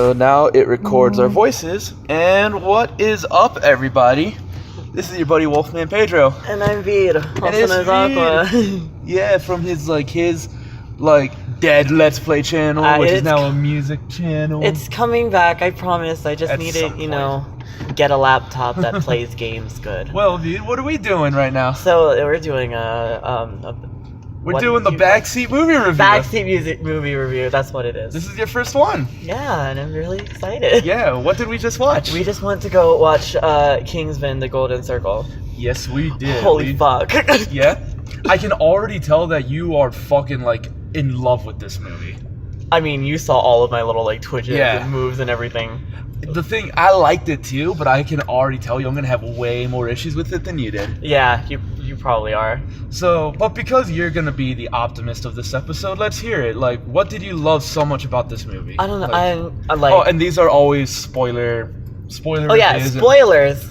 So now it records our voices. And what is up, everybody? This is your buddy WolfmanPedro. And I'm Vid, also known as Aqua. Yeah, from his dead Let's Play channel, which is now a music channel. It's coming back, I promise. I just need to, get a laptop that plays games good. Well, Vid, what are we doing right now? So we're doing We're doing the Backseat movie review. Backseat movie review, that's what it is. This is your first one. Yeah, and I'm really excited. Yeah, what did we just watch? We just went to go watch Kingsman, The Golden Circle. Yes, we did. Holy fuck. Yeah? I can already tell that you are fucking, in love with this movie. I mean, you saw all of my little, twitches and moves and everything. The thing, I liked it too, but I can already tell you I'm gonna have way more issues with it than you did. Yeah, you probably are. So, but because you're gonna be the optimist of this episode, let's hear it. What did you love so much about this movie? I don't know. Oh, and these are always spoiler. Oh yeah, spoilers.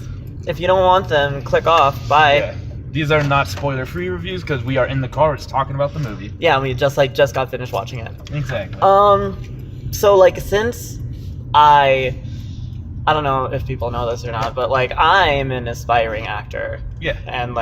If you don't want them, click off. Bye. Yeah. These are not spoiler-free reviews because we are in the car just talking about the movie. Yeah, we just got finished watching it. Exactly. So since I don't know if people know this or not, but I'm an aspiring actor. Yeah. And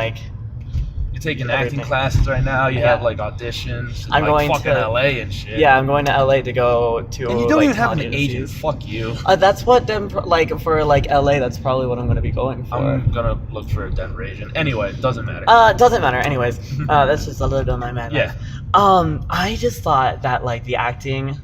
you're taking acting classes right now. You have auditions. I'm going fucking to LA and shit. Yeah, I'm going to LA to go to. And you don't even have an agent. Fuck you. That's what for LA. That's probably what I'm going to be going for. I'm gonna look for a Denver agent. Anyway, it doesn't matter. Doesn't matter. Anyways, that's just a little bit of my madness. Yeah. I just thought that the acting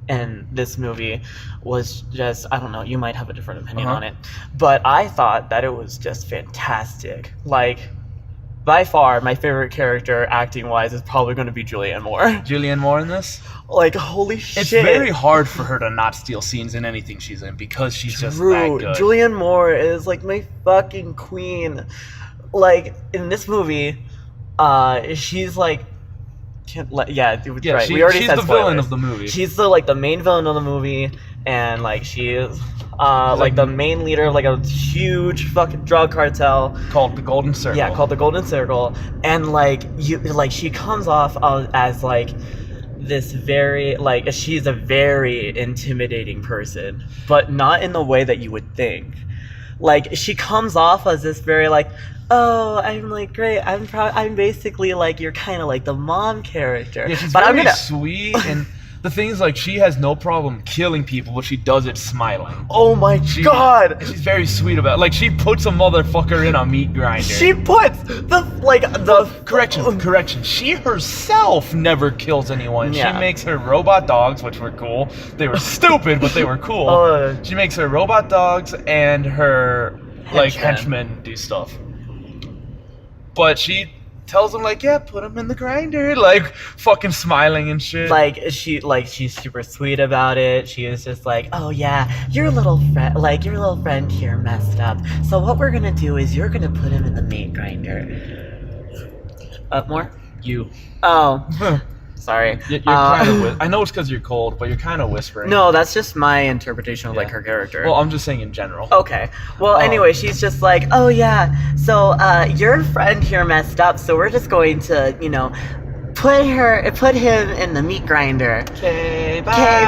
in this movie was just, I don't know, you might have a different opinion on it, but I thought that it was just fantastic. By far, my favorite character acting-wise is probably going to be Julianne Moore. Julianne Moore in this? Holy shit. It's very hard for her to not steal scenes in anything she's in because she's just that good. Julianne Moore is my fucking queen. In this movie, she's right. She's the villain of the movie. She's the main villain of the movie, and she is the main leader of a huge fucking drug cartel called the Golden Circle. Yeah, called the Golden Circle, and she comes off as this very she's a very intimidating person, but not in the way that you would think. She comes off as this very oh, I'm great. I'm basically you're kind of the mom character. Yeah, she's very sweet, and the thing is she has no problem killing people, but she does it smiling. Oh my god! She's very sweet about it. She puts a motherfucker in a meat grinder. She puts correction. She herself never kills anyone. Yeah. She makes her robot dogs, which were cool. They were stupid, but they were cool. She makes her robot dogs and her henchmen do stuff. But she tells them put them in the grinder, fucking smiling and shit. She's super sweet about it. She is just oh yeah, your little friend here messed up. So what we're gonna do is you're gonna put him in the meat grinder. More? You. Oh. Sorry. You're kind of. I know it's because you're cold, but you're kind of whispering. No, that's just my interpretation of her character. Well, I'm just saying in general. Okay. Well, anyway, she's just oh yeah. So your friend here messed up, so we're just going to put him in the meat grinder. Okay, bye. Okay,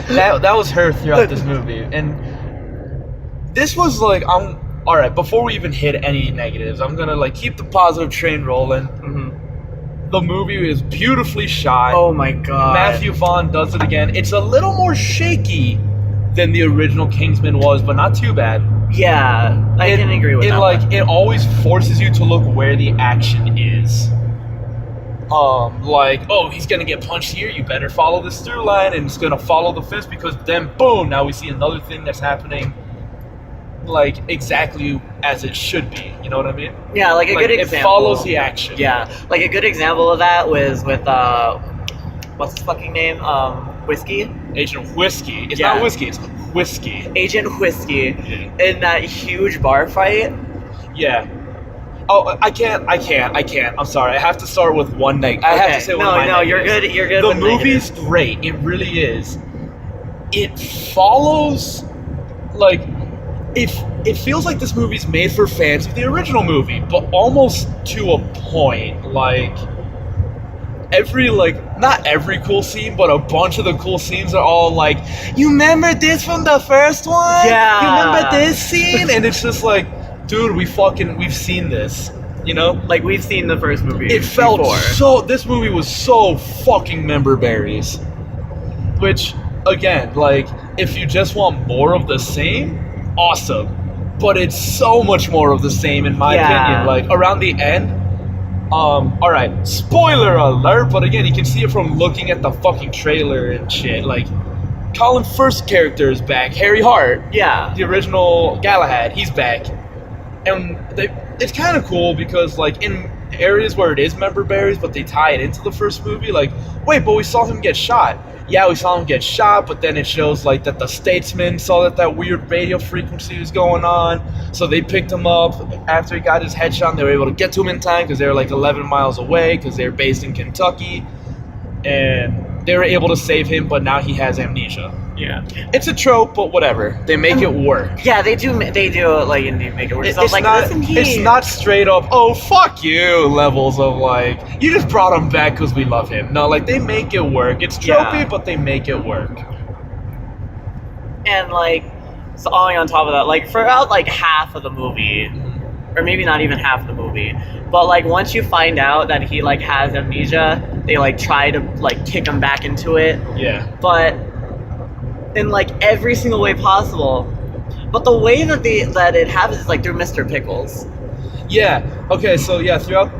bye. That was her throughout this movie, and this was all right. Before we even hit any negatives, I'm gonna keep the positive train rolling. Mm-hmm. The movie is beautifully shot. Oh my god. Matthew Vaughn does it again. It's a little more shaky than the original Kingsman was, but not too bad. Yeah, I can agree with that. It always forces you to look where the action is. He's gonna get punched here, you better follow this through line, and it's gonna follow the fist because then boom, now we see another thing that's happening exactly as it should be. You know what I mean? Yeah, a good example. It follows the action. Yeah, a good example of that was with what's his fucking name? Whiskey? Agent Whiskey. It's not Whiskey, it's Whiskey. Agent Whiskey in that huge bar fight. Yeah. Oh, I can't. I'm sorry. I have to start with one negative. I have to say one of my negatives. You're good. The movie's great. It really is. It follows It feels like this movie's made for fans of the original movie, but almost to a point. not every cool scene, but a bunch of the cool scenes are all like, you remember this from the first one? Yeah. You remember this scene? And it's just like, dude, we've seen this, you know? Like, we've seen the first movie. It felt before. this movie was so fucking member berries. Which, again, like, if you just want more of the same, awesome. But it's so much more of the same, in my opinion. Like, around the end, alright, spoiler alert, but again, you can see it from looking at the fucking trailer and shit. Like, Colin Firth's character is back, Harry Hart. Yeah. The original Galahad, he's back. And it's kind of cool because, like, in areas where it is member berries, but they tie it into the first movie, like, wait, but we saw him get shot. Yeah, we saw him get shot, but then it shows, like, that the statesman saw that weird radio frequency was going on, so they picked him up. After he got his head shot, they were able to get to him in time because they were, like, 11 miles away because they were based in Kentucky, and they were able to save him, but now he has amnesia. Yeah. It's a trope, but whatever. They make it work. Yeah, they do, like, indeed make it work. So It's not straight up, oh, fuck you, levels of, like, you just brought him back because we love him. No, like, they make it work. It's tropey, but they make it work. And, like, so on top of that, like, for about, like, half of the movie, or maybe not even half of the movie, but, like, once you find out that he, like, has amnesia, they, like, try to, like, kick him back into it. Yeah. But in, like, every single way possible. But the way that it happens is, like, through Mr. Pickles. Yeah. Okay, so, yeah, throughout,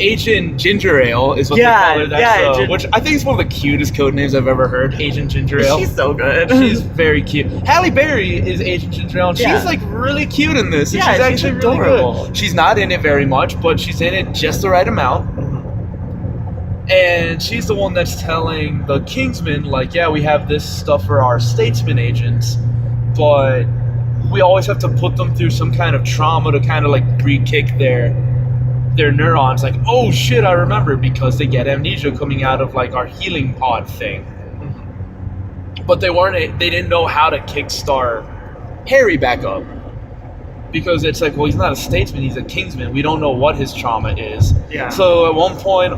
Agent Ginger Ale is what they call her. That's, which I think is one of the cutest code names I've ever heard. Agent Ginger Ale. She's so good. She's very cute. Halle Berry is Agent Ginger Ale, and she's like really cute in this. And she's actually really good. She's not in it very much, but she's in it just the right amount. And she's the one that's telling the Kingsman, like, yeah, we have this stuff for our statesman agents, but we always have to put them through some kind of trauma to kind of like re-kick their neurons. Like, oh shit, I remember, because they get amnesia coming out of like our healing pod thing. But they didn't know how to kickstart Harry back up. Because it's like, well, he's not a statesman, he's a Kingsman. We don't know what his trauma is. Yeah. So at one point,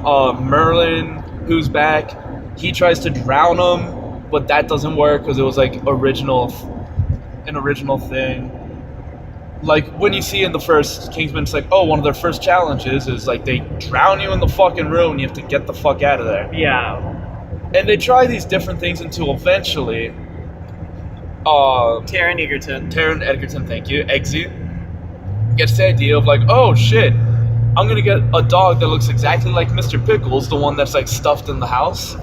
Merlin, who's back, he tries to drown him, but that doesn't work because it was like an original thing. Like when you see in the first Kingsman, it's like, oh, one of their first challenges is like they drown you in the fucking room and you have to get the fuck out of there. Yeah. And they try these different things until eventually Taron Egerton, thank you, Eggsy, gets the idea of like, oh shit, I'm gonna get a dog that looks exactly like Mr. Pickles, the one that's like stuffed in the house,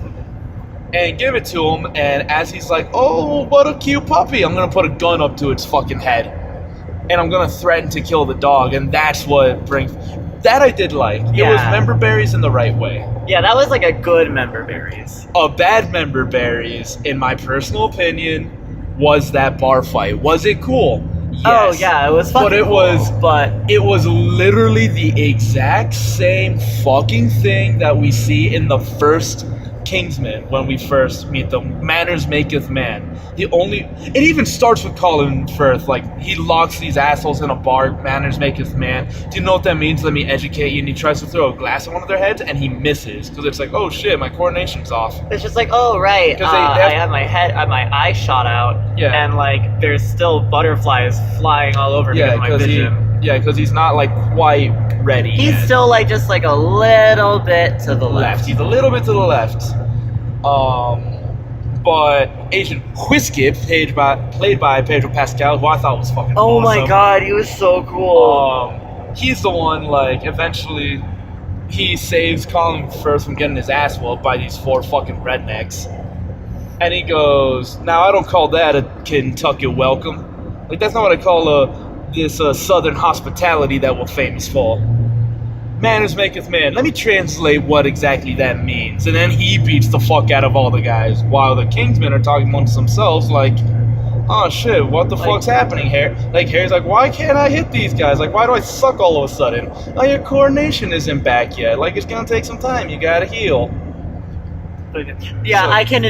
and give it to him. And as he's like, oh, what a cute puppy, I'm gonna put a gun up to its fucking head, and I'm gonna threaten to kill the dog. And that's what brings that I did like. Yeah. It was member berries in the right way. Yeah, that was like a good member berries. A bad member berries, in my personal opinion, was that bar fight. Was it cool? Yes. Oh yeah, it was fucking cool, it was literally the exact same fucking thing that we see in the first Kingsman when we first meet them. Manners maketh man. It even starts with Colin Firth, like, he locks these assholes in a bar, manners maketh man. Do you know what that means? Let me educate you. And he tries to throw a glass at one of their heads, and he misses, because it's like, oh shit, my coordination's off. It's just like, oh right, I have my eye shot out, and like, there's still butterflies flying all over me in my vision. Because he's not like quite ready. He's still like just like a little bit to the left. He's a little bit to the left. But Agent Whiskey, played by Pedro Pascal, who I thought was fucking awesome. Oh my god, he was so cool. He's the one, like, eventually he saves Colin Firth from getting his ass whooped by these 4 fucking rednecks. And he goes, now I don't call that a Kentucky welcome. Like, that's not what I call this southern hospitality that we're famous for. Manners maketh man. Let me translate what exactly that means. And then he beats the fuck out of all the guys, while the Kingsmen are talking amongst themselves like, oh shit, what the fuck's happening here? Like, Harry's like, why can't I hit these guys? Like, why do I suck all of a sudden? Oh, your coordination isn't back yet. Like, it's gonna take some time. You gotta heal. Yeah, so, I can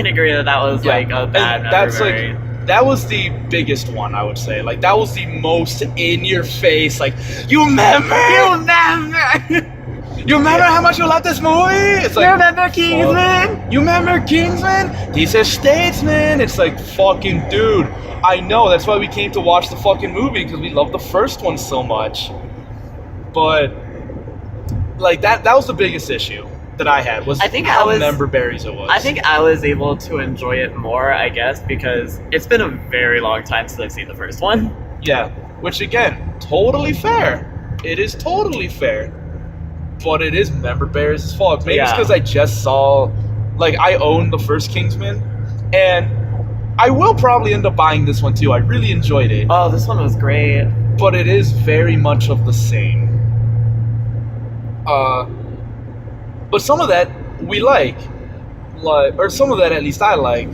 agree that was like a bad memory. That was the biggest one, I would say. Like, that was the most in your face. Like, you remember? You remember how much you love this movie? It's like, you remember Kingsman? You remember Kingsman? He's a statesman. It's like, fucking dude. I know, that's why we came to watch the fucking movie, because we love the first one so much. But, like, that was the biggest issue that I had, was how member berries it was. I think I was able to enjoy it more, I guess, because it's been a very long time since I've seen the first one. Yeah, which again, totally fair. It is totally fair. But it is member berries as fuck. Maybe it's because I just saw, like, I own the first Kingsman, and I will probably end up buying this one too. I really enjoyed it. Oh, this one was great. But it is very much of the same. But some of that we like, or some of that at least I like.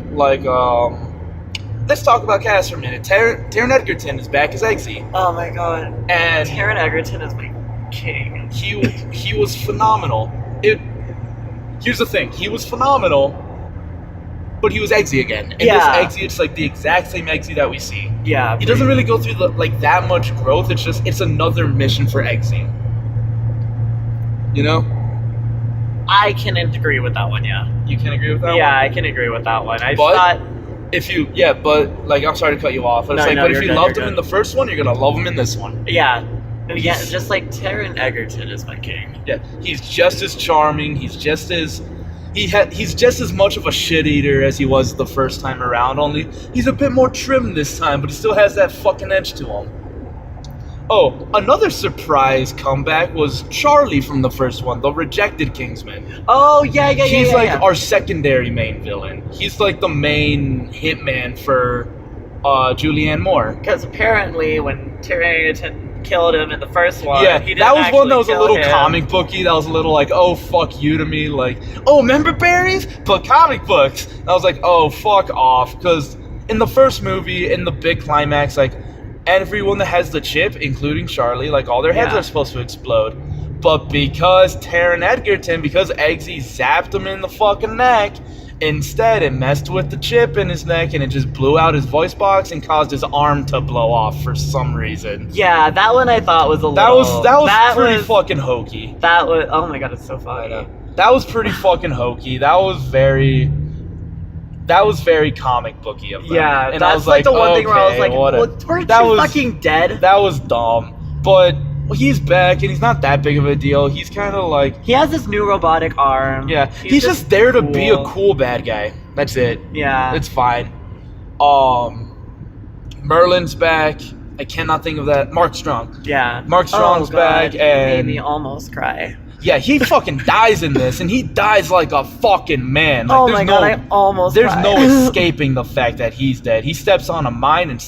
Let's talk about cast for a minute. Taron Egerton is back as Eggsy. Oh my god! And Taron Egerton is my king. He was phenomenal. Here's the thing: he was phenomenal, but he was Eggsy again. And this Eggsy, it's like the exact same Eggsy that we see. Yeah. He doesn't really go through that much growth. It's another mission for Eggsy. You know? I can agree with that one. Yeah. You can agree with that one? Yeah, I can agree with that one. I'm sorry to cut you off. But if you loved him in the first one, you're gonna love him in this one. Yeah. And yeah, just like Taron Egerton is my king. Yeah, he's just as charming. He's just as much of a shit eater as he was the first time around. Only he's a bit more trim this time, but he still has that fucking edge to him. Oh, another surprise comeback was Charlie from the first one, the rejected Kingsman. Oh, yeah. He's our secondary main villain. He's like the main hitman for Julianne Moore. Because apparently when Taron Egerton killed him in the first one, he didn't that was one that was a little him. comic booky. That was a little like, oh, fuck you to me. Like, oh, member berries? But comic books. And I was like, oh, fuck off. Because in the first movie, in the big climax, like, everyone that has the chip, including Charlie, like, all their heads are supposed to explode. But because Taron Egerton, because Eggsy zapped him in the fucking neck, instead it messed with the chip in his neck and it just blew out his voice box and caused his arm to blow off for some reason. Yeah, that one I thought was a little... That was pretty fucking hokey. That was... Oh my god, it's so funny. That was pretty fucking hokey. That was very comic booky of them. Yeah, and that's I was like the one thing where I was like, weren't you fucking dead? That was dumb. But he's back, and he's not that big of a deal. He's kind of like... He has this new robotic arm. Yeah, he's just there to be a cool bad guy. That's it. Yeah. It's fine. Merlin's back. I cannot think of that. Mark Strong. Yeah. Mark Strong's back, and... He made me almost cry. Yeah, he fucking dies in this, and he dies like a fucking man. Like, oh my god, I almost There's cried. no escaping the fact that he's dead. He steps on a mine and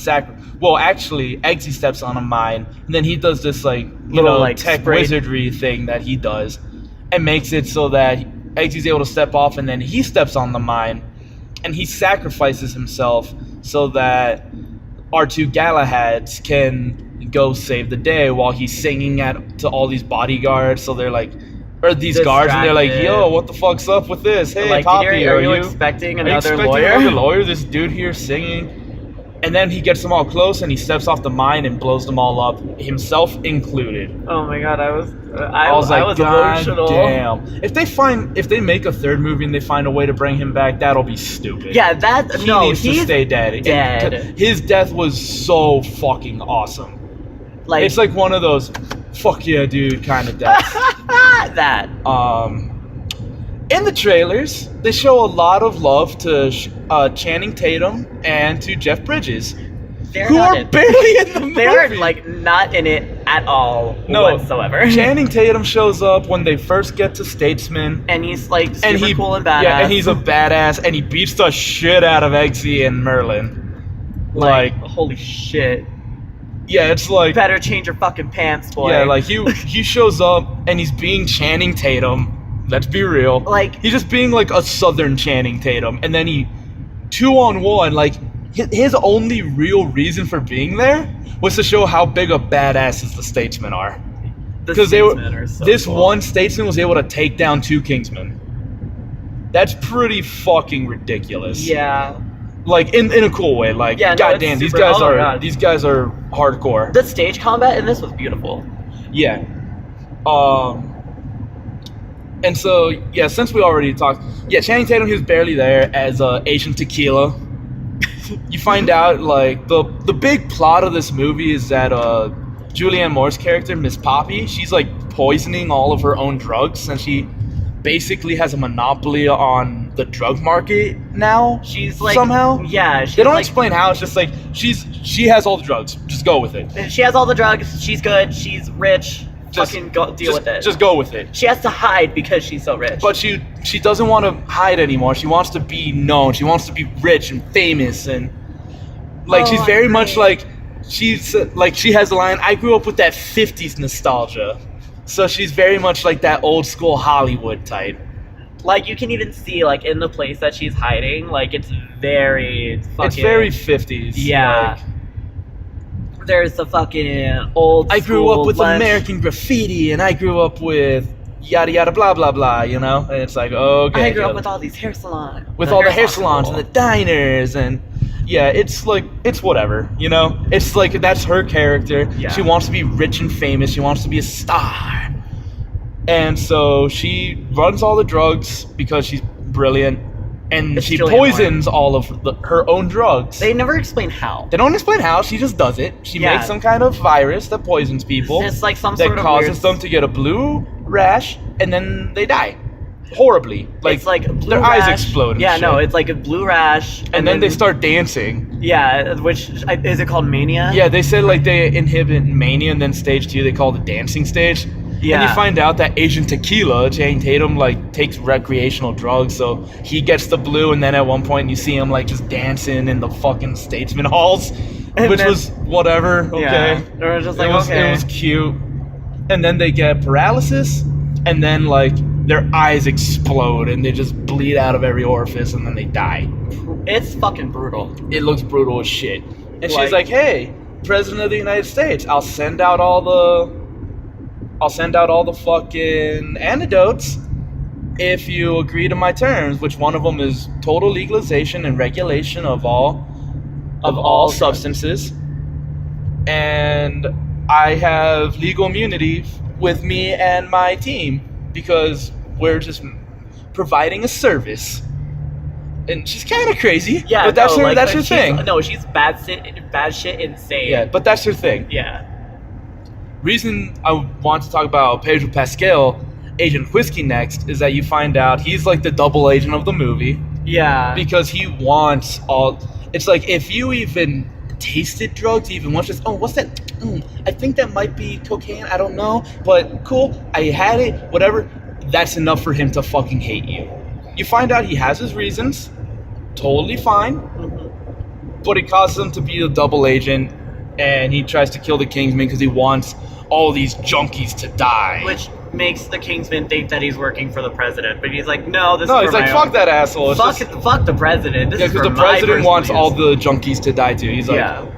Well, actually, Eggsy steps on a mine, and then he does this, like, tech wizardry thing that he does, and makes it so that Eggsy's able to step off, and then he steps on the mine, and he sacrifices himself so that our two Galahads can go save the day while he's singing to all these bodyguards. So they're like, or these guards, and they're like, yo, what the fuck's up with this? Hey, like, Poppy, are you expecting another lawyer? Another lawyer? This dude here singing. And then he gets them all close, and he steps off the mine and blows them all up, himself included. Oh my god, I was God emotional. Damn. If they make a third movie and they find a way to bring him back, that'll be stupid. Yeah, he needs to stay dead. His death was so fucking awesome. Like, it's like one of those, fuck yeah, dude, kind of deaths. That. In the trailers, they show a lot of love to Channing Tatum and to Jeff Bridges, who are barely in the movie. They're like not in it at all whatsoever. Channing Tatum shows up when they first get to Statesman, and he's like super cool and badass. Yeah, and he's a badass, and he beats the shit out of Eggsy and Merlin. Like holy shit. Yeah, it's like... Better change your fucking pants, boy. Yeah, like, he shows up, and he's being Channing Tatum. Let's be real. Like... He's just being, like, a southern Channing Tatum. And then he... 2-on-1, like, his only real reason for being there was to show how big of badasses the Statesmen are. Because this one Statesman was able to take down 2 Kingsmen. That's pretty fucking ridiculous. Yeah. Like, in a cool way. Like, goddamn, these guys are hardcore. The stage combat in this was beautiful. Yeah. And so, yeah, since we already talked, yeah, Channing Tatum, he was barely there as Agent Tequila. You find out, like, the big plot of this movie is that Julianne Moore's character, Miss Poppy, she's, like, poisoning all of her own drugs, and she basically has a monopoly on the drug market now. She's, like... somehow? Yeah. They don't explain how, it's just, like, she has all the drugs. Just go with it. She has all the drugs, she's good, she's rich... deal with it. Just go with it. She has to hide because she's so rich. But she doesn't want to hide anymore. She wants to be known. She wants to be rich and famous, and like she's very much like she has the line, I grew up with that 50s nostalgia. So she's very much like that old school Hollywood type. Like, you can even see, like, in the place that she's hiding, like, it's very fucking... It's very 50s. Yeah. Like, there's the fucking old I grew up with lunch. American Graffiti, and I grew up with yada yada blah blah blah, you know? And it's like, okay. I grew up with all these hair salons. With all the hair salons and the diners, and yeah, it's like, it's whatever, you know? It's like, that's her character. Yeah. She wants to be rich and famous. She wants to be a star. And so she runs all the drugs because she's brilliant. And she poisons all of her own drugs. They never explain how. They don't explain how. She just does it. She makes some kind of virus that poisons people. It's like some sort of that causes them to get a blue rash, and then they die horribly. Like, it's like a blue their rash. eyes explode. And yeah, shit. no, it's like a blue rash, and then they start dancing. Yeah, which is it called mania? Yeah, they said like they inhibit mania, and then stage 2 they call the dancing stage. Yeah. And you find out that Agent Tequila, Channing Tatum, like, takes recreational drugs, so he gets the blue, and then at one point you see him, like, just dancing in the fucking Statesman halls, which was whatever, okay. Yeah. It was just like, it was cute. And then they get paralysis, and then, like, their eyes explode, and they just bleed out of every orifice, and then they die. It's fucking brutal. It looks brutal as shit. And she's like, hey, President of the United States, I'll send out all the fucking antidotes if you agree to my terms, which one of them is total legalization and regulation of all substances. And I have legal immunity with me and my team because we're just providing a service. And she's kind of crazy. Yeah, but that's her thing. No, she's bad shit insane. Yeah, but that's her thing. Yeah. Reason I want to talk about Pedro Pascal, Agent Whiskey, next is that you find out he's like the double agent of the movie. Yeah. Because he wants all... It's like, if you even tasted drugs even once, just, oh, what's that? I think that might be cocaine, I don't know. But cool, I had it, whatever. That's enough for him to fucking hate you. You find out he has his reasons. Totally fine. But it causes him to be a double agent. And he tries to kill the Kingsman because he wants all these junkies to die. Which makes the Kingsman think that he's working for the president. But he's like, no, this is he's like, fuck that asshole. Fuck the president. This is because the president wants all the junkies to die too. He's like,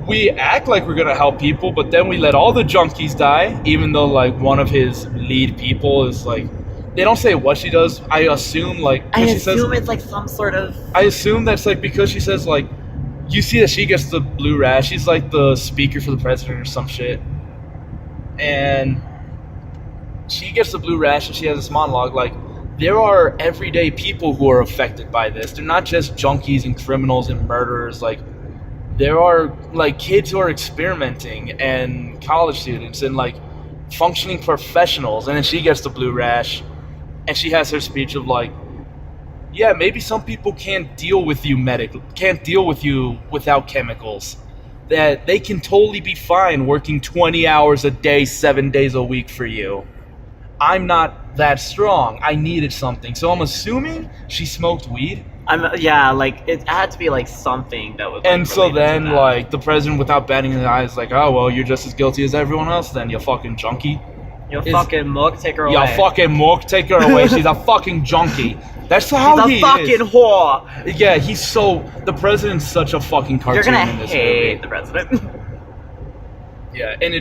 we act like we're going to help people, but then we let all the junkies die, even though, like, one of his lead people is, like, they don't say what she does. I assume, like... it's, like, some sort of... I assume that's, like, because she says, like, you see that she gets the blue rash. She's like the speaker for the president or some shit. And she gets the blue rash and she has this monologue like, there are everyday people who are affected by this. They're not just junkies and criminals and murderers. Like, there are, like, kids who are experimenting and college students and, like, functioning professionals. And then she gets the blue rash and she has her speech of, like, yeah, maybe some people can't deal with you without chemicals. That they can totally be fine working 20 hours a day, 7 days a week for you. I'm not that strong. I needed something. So I'm assuming she smoked weed. Like, it had to be, like, something that was, like, and so then, like, the president, without batting his eyes, like, oh, well, you're just as guilty as everyone else then, you fucking junkie. You fucking mook, take her away. You fucking mook, take her away. She's a fucking junkie. That's how he is. She's a fucking whore. Yeah, the president's such a fucking cartoon in this movie. You're gonna hate the president. Yeah, and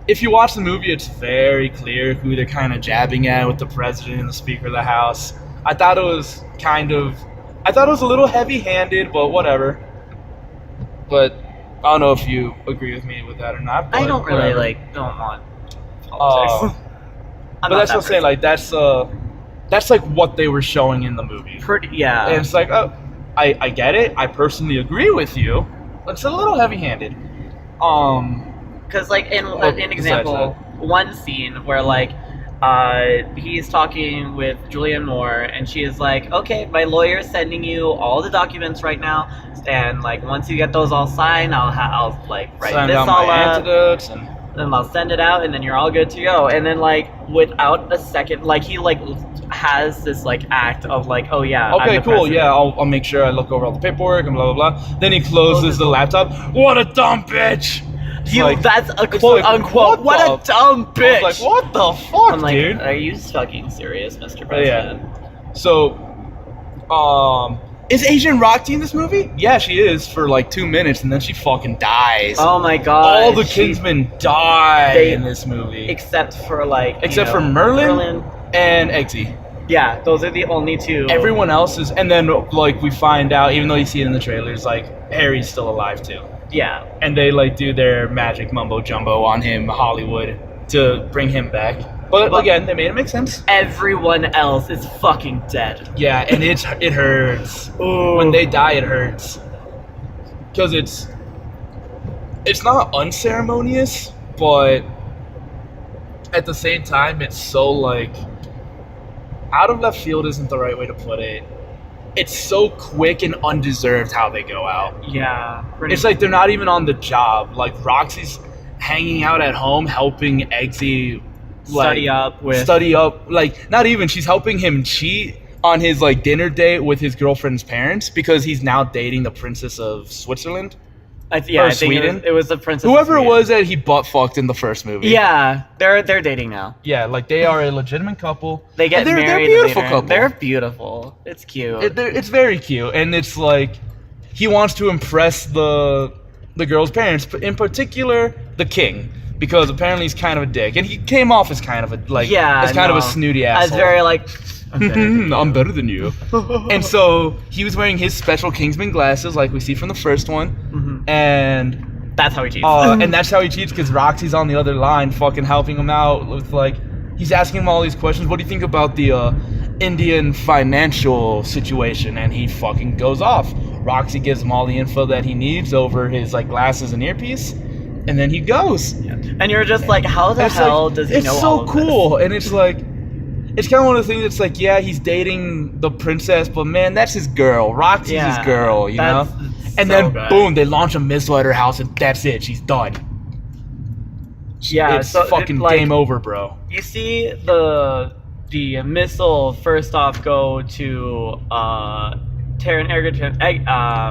if you watch the movie, it's very clear who they're kind of jabbing at with the president and the Speaker of the House. I thought it was a little heavy-handed, but whatever. But I don't know if you agree with me with that or not. I don't really, don't want politics. But that's what I'm saying. Like that's like what they were showing in the movie. Yeah. And it's like, oh, I get it. I personally agree with you. It's a little heavy-handed. Because like in an example, one scene where like he's talking with Julianne Moore, and she is like, okay, my lawyer's sending you all the documents right now, and like once you get those all signed, I'll like write this all up, and I'll send it out, and then you're all good to go. And then like without a second, like he like has this like act of like, oh yeah, okay, cool, president. Yeah, I'll make sure I look over all the paperwork and blah blah blah. Then he closes the laptop. What a dumb bitch! That's a quote unquote. What a dumb bitch! I was like, what the fuck, I'm like, dude? Are you fucking serious, Mr. President? Yeah. So, is Asian Roxy in this movie? Yeah, she is for like 2 minutes, and then she fucking dies. Oh my god! All the Kingsmen die in this movie, except for like for Merlin and Eggsy. Yeah, those are the only two. Everyone else is, and then like we find out, even though you see it in the trailers, like Harry's still alive too. Yeah. And they like do their magic mumbo jumbo on him, Hollywood, to bring him back. But again, they made it make sense. Everyone else is fucking dead. Yeah, and it hurts. Ooh. When they die, it hurts. Because it's not unceremonious, but at the same time, it's so like out of left field isn't the right way to put it. It's so quick and undeserved how they go out. Yeah. It's like they're not even on the job. Like Roxy's hanging out at home helping Eggsy study up. Like not even, she's helping him cheat on his like dinner date with his girlfriend's parents because he's now dating the princess of Switzerland. I think Sweden. It was the princess. Whoever it was that he butt fucked in the first movie. Yeah, they're dating now. Yeah, like they are a legitimate couple. They get married. They're a beautiful couple. They're beautiful. It's cute. It's very cute, and it's like he wants to impress the girl's parents, in particular the king, because apparently he's kind of a dick, and he came off as kind of a kind of a snooty asshole. As very like. I'm better than you. And so he was wearing his special Kingsman glasses, like we see from the first one, and that's how he cheats. And that's how he cheats because Roxy's on the other line, fucking helping him out with like he's asking him all these questions. What do you think about the Indian financial situation? And he fucking goes off. Roxy gives him all the info that he needs over his like glasses and earpiece, and then he goes. Yeah. And you're just like, how the hell does he know all of this? It's so cool, and it's like. It's kind of one of the things that's like, yeah, he's dating the princess, but man, that's his girl. Roxy's his girl, you know? And then, boom, they launch a missile at her house, and that's it. She's done. Yeah, it's fucking game over, bro. You see the missile first off go to Taron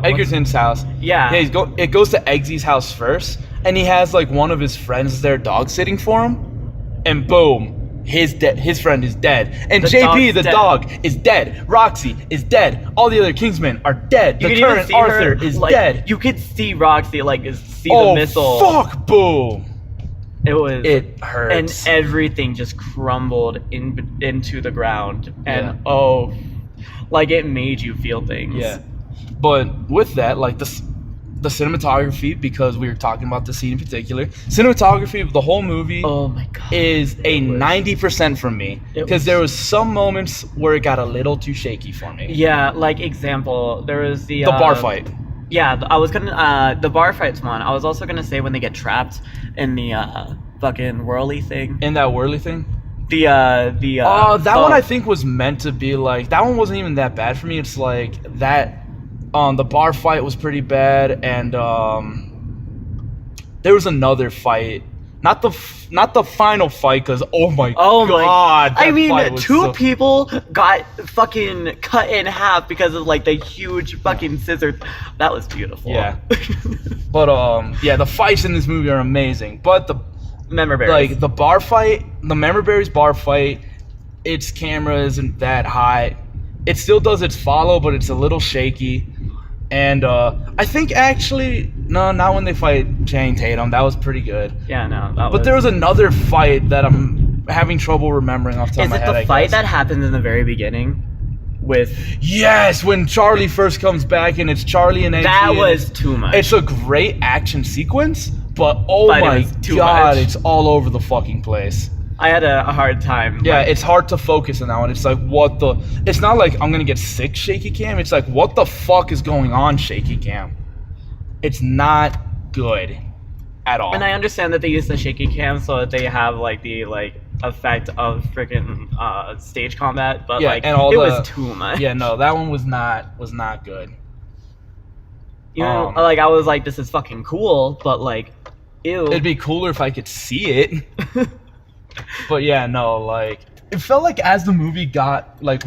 Egerton's house. Yeah. It goes to Eggsy's house first, and he has like one of his friends there dog sitting for him, and boom. His friend is dead. And JP, the dog, is dead. Roxy is dead. All the other Kingsmen are dead. The current Arthur is dead. You could see Roxy, the missile. Oh, fuck, boom. It hurts. And everything just crumbled into the ground. And it made you feel things. Yeah. But with that, like the cinematography, because we were talking about the scene in particular, cinematography of the whole movie is a 90% from me, because there was some moments where it got a little too shaky for me. Yeah, like example, there was the bar fight. Yeah, I was gonna the bar fight's one. I was also gonna say when they get trapped in the fucking whirly thing. In that whirly thing? That one I think was meant to be like, that one wasn't even that bad for me. It's like that. The bar fight was pretty bad, and there was another fight. Not the final fight, because oh my god! I mean, two people got fucking cut in half because of like the huge fucking scissors. That was beautiful. Yeah. But the fights in this movie are amazing. But the member berries, like the bar fight, the member berries bar fight, its camera isn't that high. It still does its follow, but it's a little shaky. And I think actually, no, not when they fight Channing Tatum. That was pretty good. Yeah, no. But there was another fight that I'm having trouble remembering off the top of my head. Is it the fight that happens in the very beginning? Yes, when Charlie first comes back and it's Charlie and Eggsy. That was too much. It's a great action sequence, but my god, it's all over the fucking place. I had a hard time. Yeah, it's hard to focus on that one. It's like, what the... It's not like I'm gonna get sick shaky cam. It's like, what the fuck is going on shaky cam? It's not good at all. And I understand that they use the shaky cam so that they have like the effect of freaking stage combat, but yeah, like and all it was too much. Yeah, no, that one was not good. You know, like I was like, this is fucking cool, but like, ew. It'd be cooler if I could see it. But yeah, no, like it felt like as the movie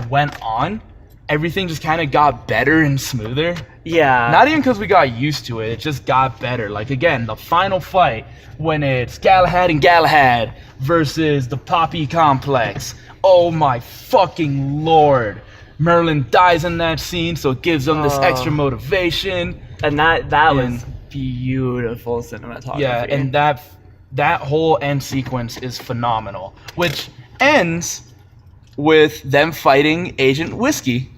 went on, everything just kind of got better and smoother. Yeah. Not even because we got used to it, it just got better. Like again, the final fight when it's Galahad and Galahad versus the Poppy Complex. Oh my fucking lord. Merlin dies in that scene, so it gives them this extra motivation. And that was beautiful cinematography. Yeah, and that whole end sequence is phenomenal, which ends with them fighting Agent Whiskey.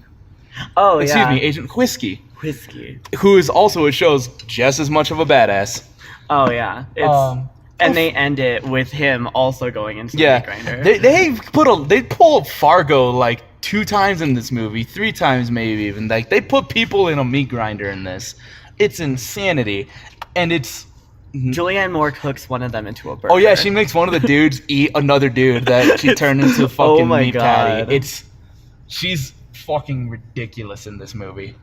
Oh, Excuse me, Agent Whiskey. Whiskey. Who is also, it shows, just as much of a badass. Oh, yeah. And they end it with him also going into the meat grinder. They pull Fargo like 2 times in this movie, 3 times maybe even. Like they put people in a meat grinder in this. It's insanity, and it's. Julianne Moore cooks one of them into a burger. Oh yeah, she makes one of the dudes eat another dude that she turned into a fucking meat patty. She's fucking ridiculous in this movie.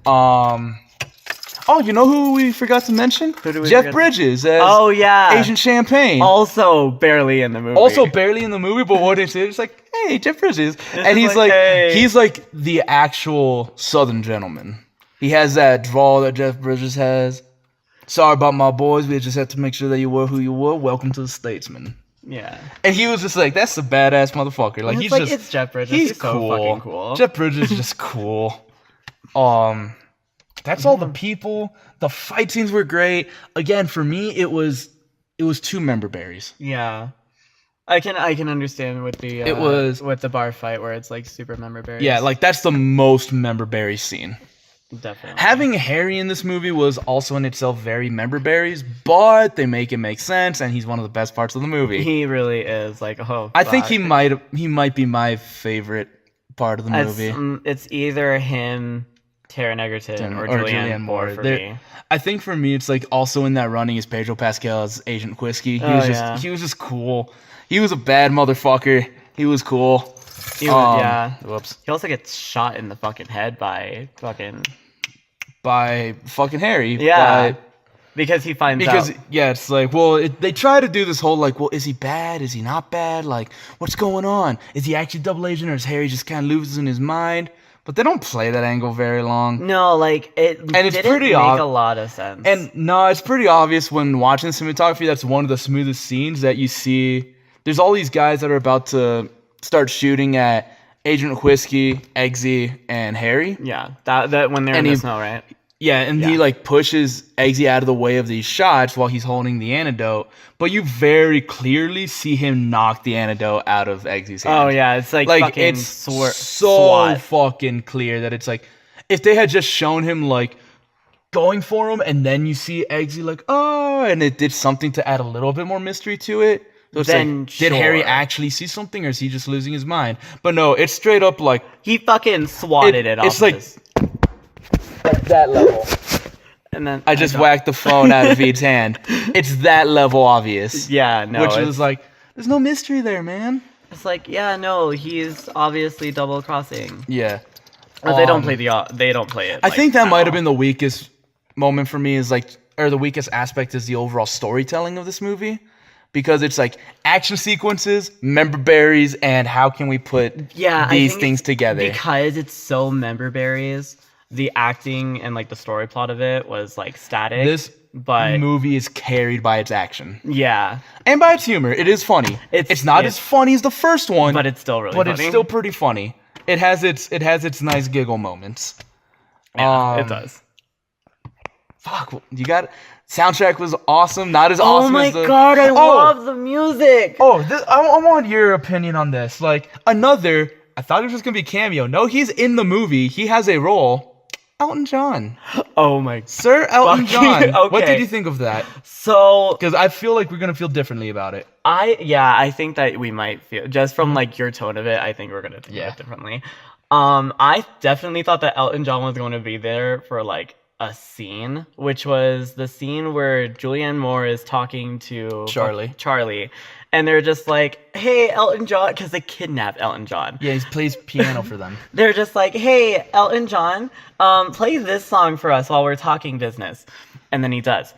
Oh, you know who we forgot to mention? Jeff Bridges as Agent Champagne. Also barely in the movie. But what it's like, hey, Jeff Bridges. And he's like, he's like the actual Southern gentleman. He has that drawl that Jeff Bridges has. Sorry about my boys, we just had to make sure that you were who you were. Welcome to the Statesman. Yeah. And he was just like, that's a badass motherfucker. Like, he's just... It's Jeff Bridges. He's so cool. Fucking cool. Jeff Bridges is just cool. That's all the people. The fight scenes were great. Again, for me, it was 2 member berries. Yeah. I can understand with the with the bar fight where it's like super member berries. Yeah, like that's the most member berry scene. Definitely. Having Harry in this movie was also in itself very member berries, but they make it make sense, and he's one of the best parts of the movie. He really is. Like, I think he might be my favorite part of the movie. It's either him, Taron Egerton, or Julianne Moore for me. I think for me, it's like also in that running is Pedro Pascal as Agent Whiskey. He was just cool. He was a bad motherfucker. He was cool. Whoops. He also gets shot in the fucking head by fucking Harry. Yeah. Because he finds out. Yeah, it's like, well, they try to do this whole, like, well, is he bad? Is he not bad? Like, what's going on? Is he actually double agent, or is Harry just kind of losing his mind? But they don't play that angle very long. No, like, it's didn't make a lot of sense. And no, it's pretty obvious when watching cinematography, that's one of the smoothest scenes that you see. There's all these guys that are about to start shooting at Agent Whiskey, Eggsy, and Harry. Yeah, that when they're in the snow, right? Yeah, and he like pushes Eggsy out of the way of these shots while he's holding the antidote. But you very clearly see him knock the antidote out of Eggsy's hand. Oh yeah, it's like fucking it's so fucking clear that it's like if they had just shown him like going for him, and then you see Eggsy like and it did something to add a little bit more mystery to it. So it's then like, did Harry actually see something, or is he just losing his mind? But no, it's straight up like he fucking swatted it off. It's like at that level. And then I just whacked the phone out of Veed's hand. It's that level obvious. Yeah, no. Which is like, there's no mystery there, man. It's like, yeah, no, he's obviously double crossing. Yeah. But they don't play it. I think that might have been the weakest moment for me, or the weakest aspect is the overall storytelling of this movie. Because it's like action sequences, member berries, and how can we put these things together? Because it's so member berries, the acting and like the story plot of it was like static. This movie is carried by its action. Yeah. And by its humor. It is funny. It's not as funny as the first one. But it's still really funny. But it's still pretty funny. It has its nice giggle moments. Yeah, it does. Fuck, you got it. Soundtrack was awesome. Not as awesome as the... Oh my god, I love the music. I want your opinion on this. Like, I thought it was just going to be a cameo. No, he's in the movie. He has a role. Elton John. Oh my Sir Elton John. Okay. What did you think of that? So, because I feel like we're gonna feel differently about it. I think that we might feel, just from like your tone of it, I think we're gonna think of it differently. I definitely thought that Elton John was going to be there for like a scene, which was the scene where Julianne Moore is talking to Charlie, and they're just like, "Hey, Elton John," because they kidnap Elton John. Yeah, he plays piano for them. They're just like, "Hey, Elton John, play this song for us while we're talking business," and then he does.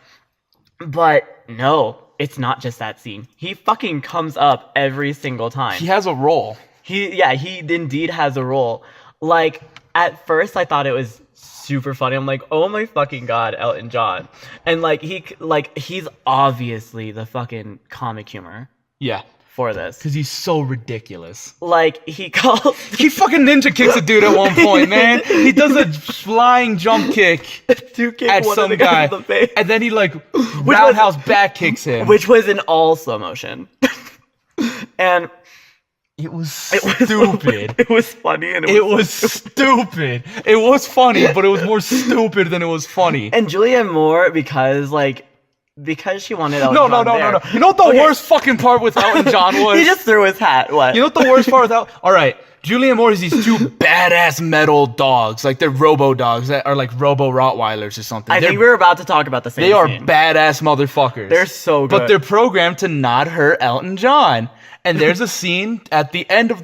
But no, it's not just that scene. He fucking comes up every single time. He has a role. He indeed has a role. Like, at first I thought it was super funny. I'm like, oh my fucking god, Elton John. And like he's obviously the fucking comic humor. Yeah. For this. Because he's so ridiculous. Like, he calls... He fucking ninja kicks a dude at one point, man. He does a flying jump kick at some guy. And then he, like, roundhouse back kicks him. Which was in all slow motion. And... It was stupid. It was funny. And it was stupid. It was funny, but it was more stupid than it was funny. And Julianne Moore, because she wanted Elton John No. You know what the worst fucking part with Elton John was? He just threw his hat. What? You know what the worst part with Elton... All right. Julianne Moore is these two badass metal dogs. Like, they're robo dogs that are like robo Rottweilers or something. I think we were about to talk about the same They are scene. badass motherfuckers. They're so good. But they're programmed to not hurt Elton John. And there's a scene at the end of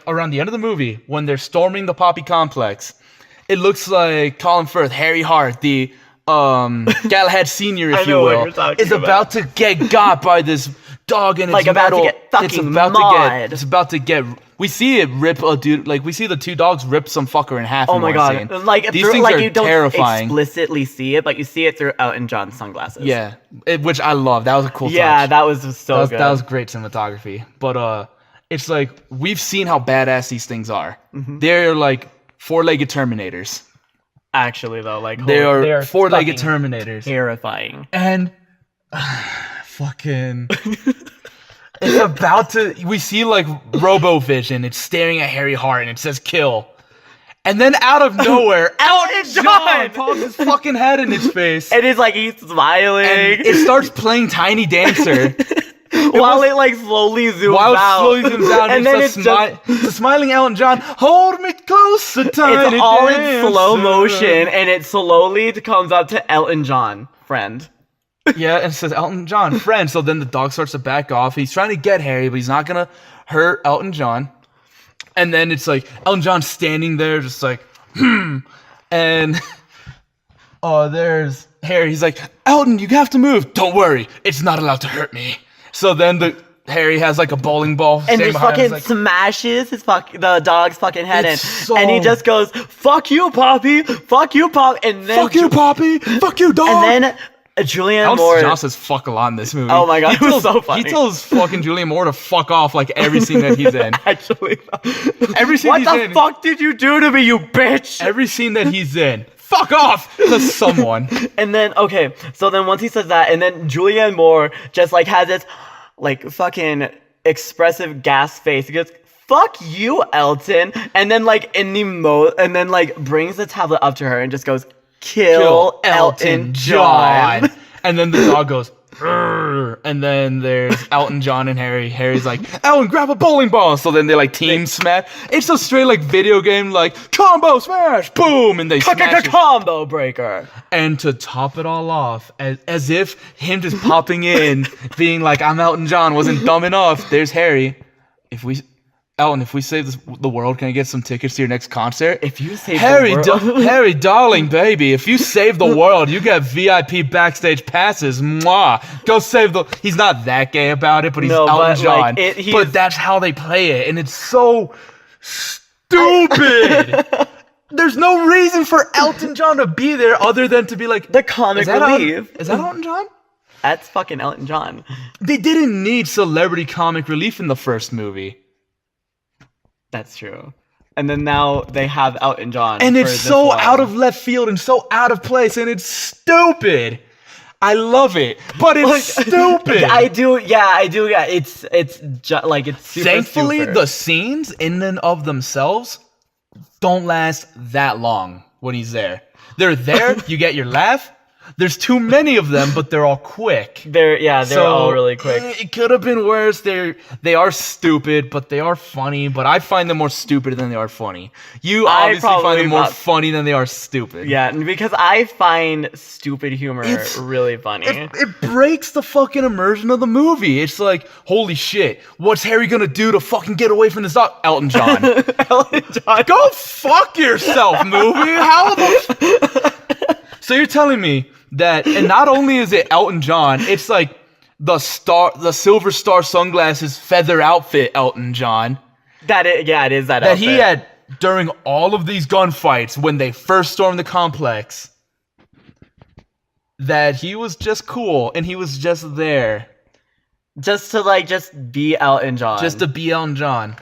around the end of the movie when they're storming the Poppy Complex. It looks like Colin Firth, Harry Hart, the Galahad Senior, if you will, is about to get got by this dog and it's about metal. To get fucking It's about to get. We see it rip a dude. Like, we see the two dogs rip some fucker in half. Oh my god! Scene. Like, these things are you don't terrifying. Explicitly see it, but you see it through Elton John's sunglasses. Yeah, which I love. That was a cool touch. Yeah, that was so good. That was great cinematography. But it's like, we've seen how badass these things are. Mm-hmm. They're like four-legged Terminators. Actually, though, like they are four-legged Terminators. Terrifying. And fucking. It's about to... We see, like, RoboVision. It's staring at Harry Hart, and it says, kill. And then, out of nowhere, Elton John pops his fucking head in his face. And it's like, he's smiling. And it starts playing Tiny Dancer. While it, like, slowly zooms out. And then it's the smiling Elton John, hold me closer, Tiny It's all Dancer. in slow motion, and it slowly comes up to Elton John, friend. Yeah, and it says Elton John, friend. So then the dog starts to back off. He's trying to get Harry, but he's not going to hurt Elton John. And then it's like Elton John standing there just like, And there's Harry. He's like, Elton, you have to move. Don't worry. It's not allowed to hurt me. So then Harry has like a bowling ball. And just fucking smashes the dog's fucking head in. And he just goes, fuck you, Poppy. Fuck you, Poppy. And then fuck you, Poppy. Fuck you, dog. And then... Julianne Moore. John says fuck a lot in this movie. Oh my god, it was so funny. He tells fucking Julianne Moore to fuck off like every scene that he's in. Actually, every scene he's in. What the fuck did you do to me, you bitch? Every scene that he's in. Fuck off to someone. And then, okay, so then once he says that, and then Julianne Moore just like has this like fucking expressive gas face. He goes, fuck you, Elton. And then like and then like brings the tablet up to her and just goes, Kill Elton John. And then the dog goes, Rrr. And then there's Elton John and Harry. Harry's like, Elton, grab a bowling ball. So then they like team smash. It's a straight like video game, like combo smash, boom, and they smash combo breaker. And to top it all off, as if him just popping in, being like, I'm Elton John, wasn't dumb enough. There's Harry. Elton, if we save the world, can I get some tickets to your next concert? If you save the world... Harry, darling, baby, if you save the world, you get VIP backstage passes. Mwah. Go save the... He's not that gay about it, but he's Elton John. Like, but that's how they play it, and it's so stupid. There's no reason for Elton John to be there other than to be like... The comic relief. Is that Elton John? That's fucking Elton John. They didn't need celebrity comic relief in the first movie. That's true. And then now they have Elton John. And it's so out of left field and so out of place, and it's stupid. I love it, but it's stupid. I do. Yeah. It's super Thankfully, super. The scenes in and of themselves don't last that long when he's there. They're there. You get your laugh. There's too many of them, but they're all quick. They're all really quick. It could have been worse. They are stupid, but they are funny. But I find them more stupid than they are funny. You obviously find them more funny than they are stupid. Yeah, because I find stupid humor really funny. It breaks the fucking immersion of the movie. It's like, holy shit, what's Harry gonna do to fucking get away from this dog? Elton John. Elton John. Go fuck yourself, movie. How the... So you're telling me that, and not only is it Elton John, it's like the Silver Star sunglasses feather outfit Elton John. It is that outfit. That he had during all of these gunfights when they first stormed the complex. That he was just cool and he was just there. Just to be Elton John. Just to be Elton John.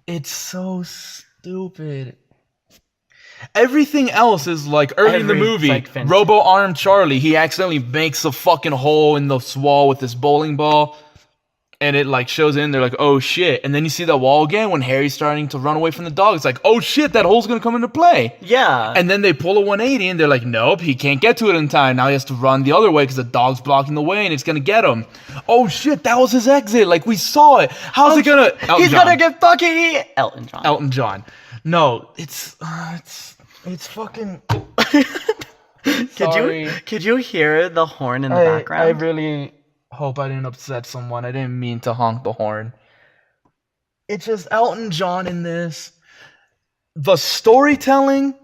It's so stupid. Everything else is like early in the movie, Robo-Arm Charlie, he accidentally makes a fucking hole in the wall with this bowling ball, and it like shows in, they're like, oh shit, and then you see that wall again when Harry's starting to run away from the dog, it's like, oh shit, that hole's gonna come into play. Yeah. And then they pull a 180 and they're like, nope, he can't get to it in time, now he has to run the other way because the dog's blocking the way and it's gonna get him. Oh shit, that was his exit, like we saw it. How's it gonna... He's gonna get fucking... Elton John. No, it's fucking... Could you hear the horn in the background? I really hope I didn't upset someone. I didn't mean to honk the horn. It's just Elton John in this. The storytelling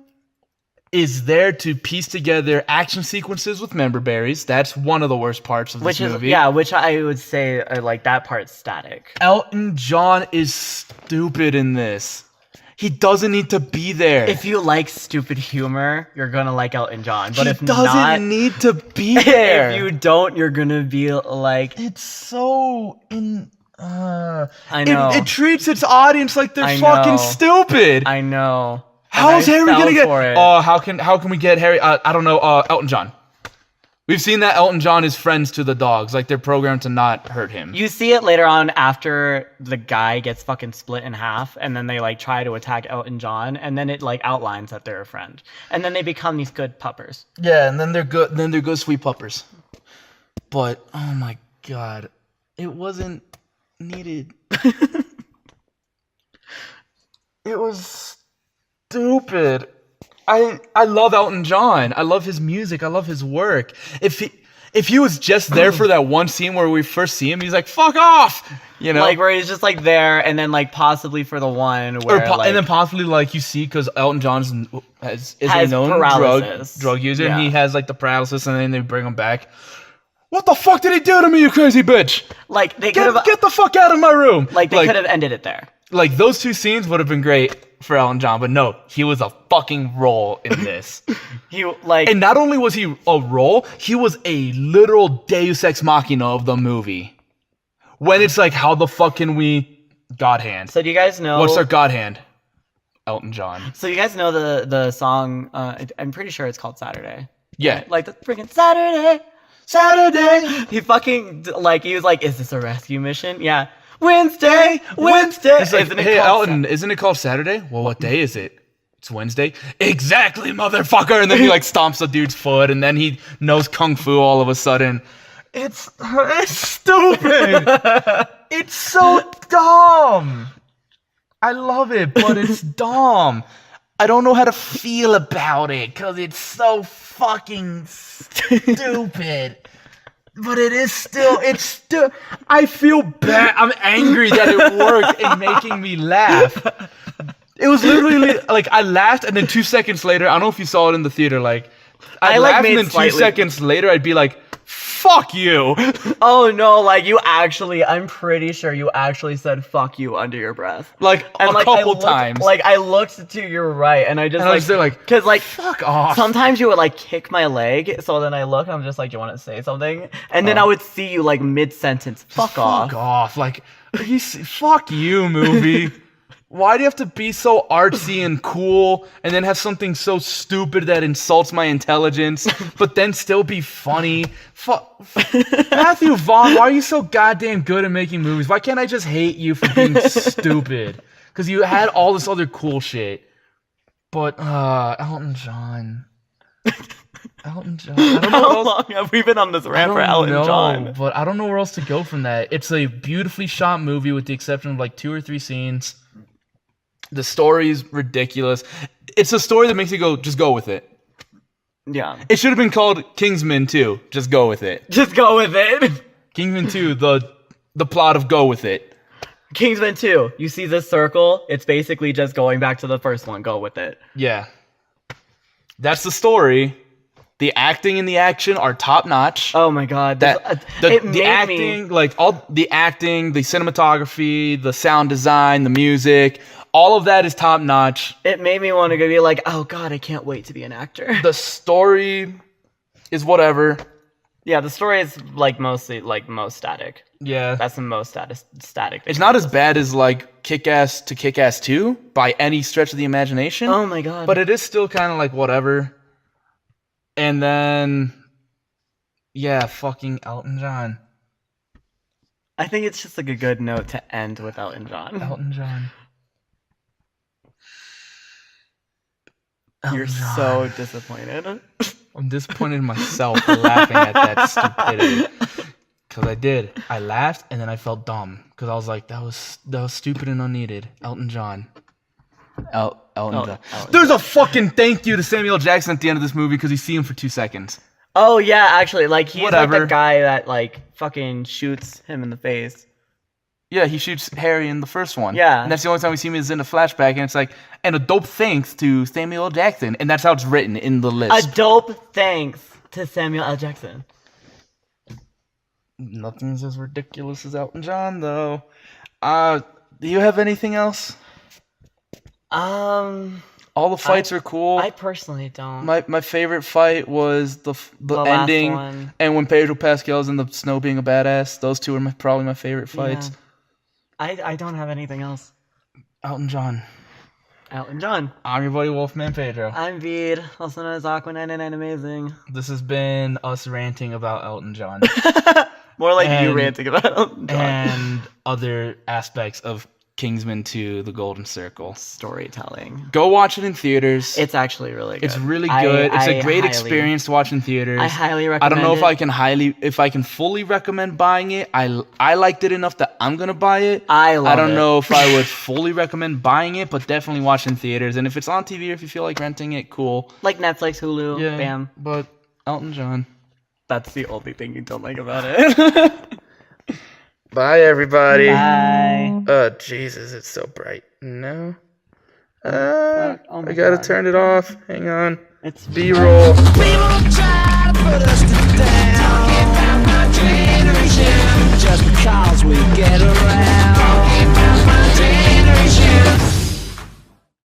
is there to piece together action sequences with member berries. That's one of the worst parts of this movie. Yeah, which I would say like that part's static. Elton John is stupid in this. He doesn't need to be there. If you like stupid humor, you're gonna like Elton John. But he doesn't need to be there. If you don't, you're gonna be like... It's so... I know. It treats its audience like they're fucking stupid. I know. How's Harry gonna get... Oh, how can we get Harry... I don't know, Elton John. We've seen that Elton John is friends to the dogs. Like, they're programmed to not hurt him. You see it later on after the guy gets fucking split in half, and then they, like, try to attack Elton John, and then it, like, outlines that they're a friend. And then they become these good puppers. Yeah, and then they're good sweet puppers. But, oh my god. It wasn't needed. It was stupid. I love Elton John. I love his music. I love his work. If he was just there for that one scene where we first see him, he's like, fuck off! You know? Like, where he's just, like, there, and then, like, possibly for the one where, and then possibly, like, you see, because Elton John is a known drug user, and he has, like, the paralysis, and then they bring him back. What the fuck did he do to me, you crazy bitch? Like, they could have... Get the fuck out of my room! Like, they could have ended it there. Like, those two scenes would have been great for Elton John, but no, he was a fucking role in this. And not only was he a role, he was a literal Deus Ex Machina of the movie. When it's like, how the fuck can we God hand? So do you guys know... What's our God hand? Elton John. So you guys know the song, I'm pretty sure it's called Saturday. Yeah. Like, the freaking Saturday! He fucking, like, he was like, is this a rescue mission? Yeah. Wednesday. It's like, hey, Elton, isn't it called Saturday? Well, what day is it? It's Wednesday. Exactly, motherfucker. And then he like stomps a dude's foot, and then he knows kung fu all of a sudden. It's stupid. It's so dumb. I love it, but it's dumb. I don't know how to feel about it because it's so fucking stupid. But it's still, I feel bad. I'm angry that it worked in making me laugh. It was literally, like, I laughed, and then 2 seconds later, I don't know if you saw it in the theater, like, I laughed, and then 2 seconds later, I'd be like, fuck you. Oh, no, like, I'm pretty sure you actually said fuck you under your breath. Like, a couple times. Like, I looked to your right, and I just, I was there like, because, like, fuck off. Sometimes you would, like, kick my leg, so then I look, I'm just like, do you want to say something? And then I would see you, like, mid-sentence, fuck off. Fuck off. Like, fuck you, movie. Why do you have to be so artsy and cool and then have something so stupid that insults my intelligence, but then still be funny? Matthew Vaughn, why are you so goddamn good at making movies? Why can't I just hate you for being stupid? Because you had all this other cool shit. But Elton John. Elton John. I don't know How long have we been on this rant for Elton John? But I don't know where else to go from that. It's a beautifully shot movie with the exception of like 2 or 3 scenes. The story's ridiculous. It's a story that makes you go, just go with it. Yeah. It should have been called Kingsman 2. Just go with it. Just go with it. Kingsman 2, the plot of go with it. Kingsman 2, you see this circle? It's basically just going back to the first one. Go with it. Yeah. That's the story. The acting and the action are top notch. Oh my god. The acting, like all the acting, the cinematography, the sound design, the music, all of that is top notch. It made me want to go be like, oh god, I can't wait to be an actor. The story is whatever. Yeah, the story is like mostly like most static. Yeah. That's the most static. It's not as bad as like Kick-Ass to Kick-Ass 2 by any stretch of the imagination. Oh my god. But it is still kind of like whatever. And then, yeah, fucking Elton John. I think it's just like a good note to end with Elton John. Elton John. You're so disappointed. I'm disappointed in myself for laughing at that stupidity. Because I did. I laughed and then I felt dumb. Because I was like, that was stupid and unneeded. Elton John. Elton John. There's a fucking thank you to Samuel Jackson at the end of this movie because you see him for 2 seconds. Oh yeah, actually, like he's Whatever. like the guy that like fucking shoots him in the face. Yeah, he shoots Harry in the first one. Yeah. And that's the only time we see him is in a flashback, and it's like, and a dope thanks to Samuel L. Jackson, and that's how it's written in the list. A dope thanks to Samuel L. Jackson. Nothing's as ridiculous as Elton John, though. Do you have anything else? All the fights are cool. I personally don't. My favorite fight was the ending, one. and when Pedro Pascal's in the snow being a badass. Those two are probably my favorite fights. Yeah. I don't have anything else. Elton John. Elton John. I'm your buddy Wolfman Pedro. I'm Veed, also known as Aqua999amazing. This has been us ranting about Elton John. More like you ranting about Elton John. And other aspects of Kingsman 2, The Golden Circle. Storytelling. Go watch it in theaters. It's actually really good. It's really good. It's a great experience to watch in theaters. I highly recommend I don't know it. if I can fully recommend buying it. I liked it enough that I'm gonna buy it. I don't know if I would fully recommend buying it, but definitely watch in theaters. And if it's on TV or if you feel like renting it, cool. Like Netflix, Hulu, yeah, bam. But Elton John. That's the only thing you don't like about it. Bye, everybody. Bye. Oh, Jesus, it's so bright. No. Oh I gotta turn it off. Hang on. It's B-roll. People try to put us to